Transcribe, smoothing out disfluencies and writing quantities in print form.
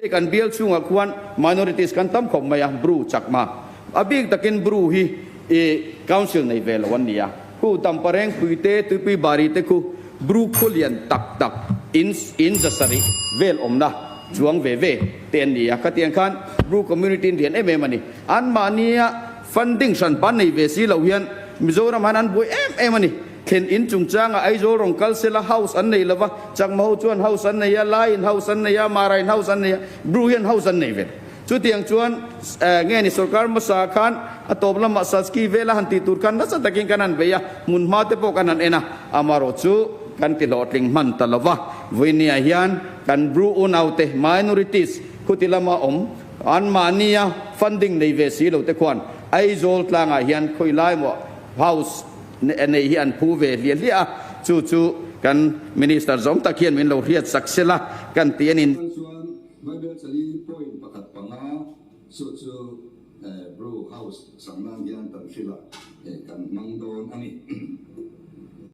kan bial chunga khuan minorities kan tam khom maya Bru chakma abik takin Bru hi council nei vel wan nia hu tam pareng puite tupi bari te ku Bru kholian tak tak in zasari vel omna chuang ve ve ten nia khatian khan Bru community rian mani an mania funding san pan nei ve si lo hian Mizoram hanan bui mani khen in chung changa aizo rong kalsela house an nei lova chang mau chuan house an nei ya line house an nei ya marain house an nei Bru hian house an nei ve chu tiang chuan nge ni sarkar masa khan atop lama saski vela hanti tur kan na sa taking kanan beya mun ma te po kanan ena amaro chu kan ti lotling man talawa vinia hian kan Bru unaute minorities kutilama an mania funding nei ve si lo te kwan aizol tlanga hian khoilai mo house nei hian pu ve lia chu kan minister zom takian min lo riat saksela kan tianin Bible sali point pakat panga Bru House sangnang yan tan sila